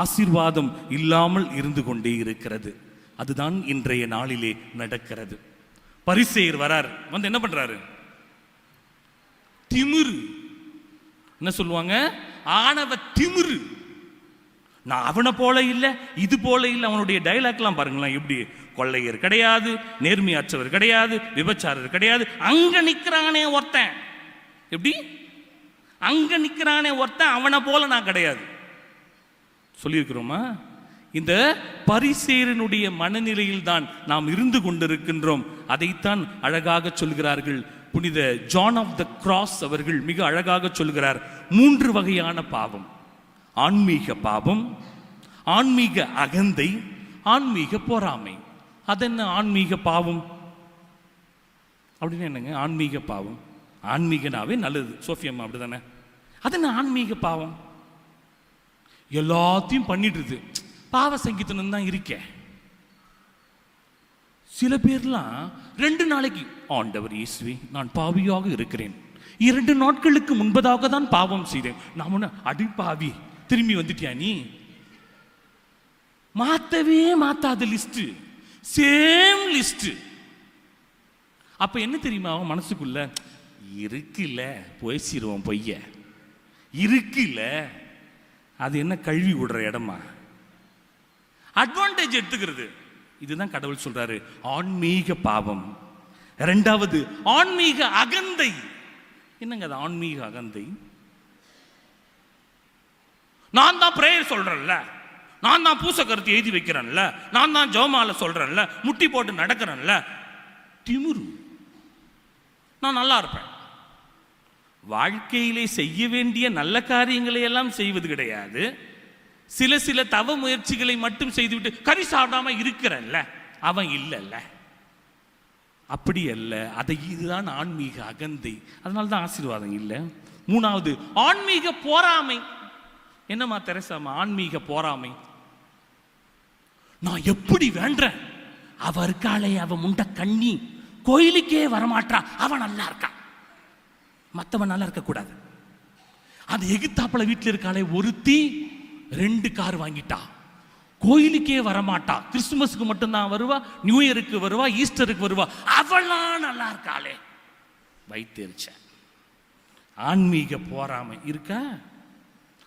ஆசீர்வாதம் இல்லாமல் இருந்து கொண்டே இருக்கிறது. அதுதான் இன்றைய நாளிலே நடக்கிறது. பரிசேயர் வரார், வந்து என்ன பண்றாரு? திமிரு, என்ன சொல்லுவாங்க, ஆணவ திமிரு. நான் அவனை போல இல்லை, இது போல இல்லை. அவனுடைய டைலாக்லாம் பாருங்களேன் எப்படி. கொள்ளையர் கிடையாது, நேர்மையாற்றவர் கிடையாது, விபச்சாரர் கிடையாது. அங்க நிக்கிறானே ஒருத்தன், எப்படி அங்க நிக்கிறானே ஒருத்தன், அவனை போல நான் கிடையாது சொல்லியிருக்கிறோமா? இந்த பரிசேயனுடைய மனநிலையில் தான் நாம் இருந்து கொண்டிருக்கின்றோம். அதைத்தான் அழகாக சொல்கிறார்கள் புனித ஜான் ஆஃப் த கிராஸ் அவர்கள். மிக அழகாக சொல்கிறார், 3 வகையான பாவம்: ஆன்மீக பாவம், ஆன்மீக அகந்தை, ஆன்மீக பொறாமை. அதென்ன ஆன்மீக பாவம் அப்படின்னு? என்னங்க ஆன்மீக பாவம்? ஆன்மீகனாவே நல்லது, சோஃபியம்மா அப்படிதானே? அதென்ன ஆன்மீக பாவம்? எல்லாத்தையும் பண்ணிட்டு பாவ சங்கீதம் தான் இருக்கே. சில பேர்லாம் 2 நாளைக்கு, ஆண்டவர் இயேசுவே நான் பாவியாக இருக்கிறேன், 2 நாட்களுக்கு முன்பதாக தான் பாவம் செய்தேன், நான் அடி பாவி திரும்பி வந்துட்டியா நீ? மாத்தவே மாத்தாத லிஸ்ட், சேம் லிஸ்ட். அப்ப என்ன தெரியுமா அவன் மனசுக்குள்ள இருக்குல்ல, போய்ச்சிருவோம் பொய்ய இருக்குல்ல, அது என்ன கழுவி விடுற இடமா? அட்வான்டேஜ் எடுத்துக்கிறது. இதுதான் கடவுள் சொல்றாரு ஆன்மீக பாவம். 2வது ஆன்மீக அகந்தை. என்னங்க அது ஆன்மீக அகந்தை? நான் தான் பிரேயர் சொல்றேன்ல, நான் தான் பூச கருத்து எழுதி வைக்கிறேன்ல, நான் தான் ஜெபமாலை சொல்றேன்ல, முட்டி போட்டு நடக்கிறேன்ல. திமிரு. நான் நல்லா இருப்பேன். வாழ்க்கையிலே செய்ய வேண்டிய நல்ல காரியங்களை எல்லாம் செய்வது கிடையாது. சில தவ முயற்சிகளை மட்டும் செய்துவிட்டு கறி சாப்பிடாம இருக்கிறல்ல, அவன் இல்லைல்ல. அப்படி அல்ல. இதுதான் ஆன்மீக அகந்தை. அதனால தான் ஆசீர்வாதம் இல்லை. 3வது ஆன்மீக போராமை. என்னம்மா தெரசாமா ஆன்மீக போராமை? நான் எப்படி வேண்டேன், அவ இருக்காளே, அவ முண்ட கண்ணி கோயிலுக்கே வரமாட்டா, அவன் நல்லா இருக்கான், மற்றவன் நல்லா இருக்க கூடாது. அந்த எகிப்தாப்புல வீட்டில் இருக்காளே ஒருத்தி 2 கார் வாங்கிட்டா, கோயிலுக்கே வரமாட்டா, கிறிஸ்துமஸுக்கு மட்டும்தான் வருவா, நியூ இயருக்கு வருவா, ஈஸ்டருக்கு வருவா, அவளாம் நல்லா இருக்காளே. வைத்தெரிச்ச ஆன்மீக போராமை இருக்கா?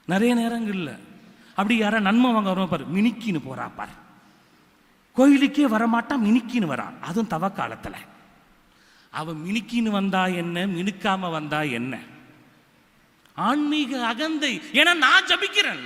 நிறைய நேரங்கள்ல அப்படி யாரா நன்மை வாங்க வருவா பாரு, மினிக்கின்னு போறா பாரு, கோயிலுக்கே வரமாட்டா, மினிக்கின்னு வரா. அதுவும் தவ காலத்துல. அவன் மினுக்கின்னு வந்தா என்ன, மினுக்காம வந்தா என்ன? ஆன்மீக அகந்தை. ஏன்னா நான் ஜபிக்கிறேன்ல,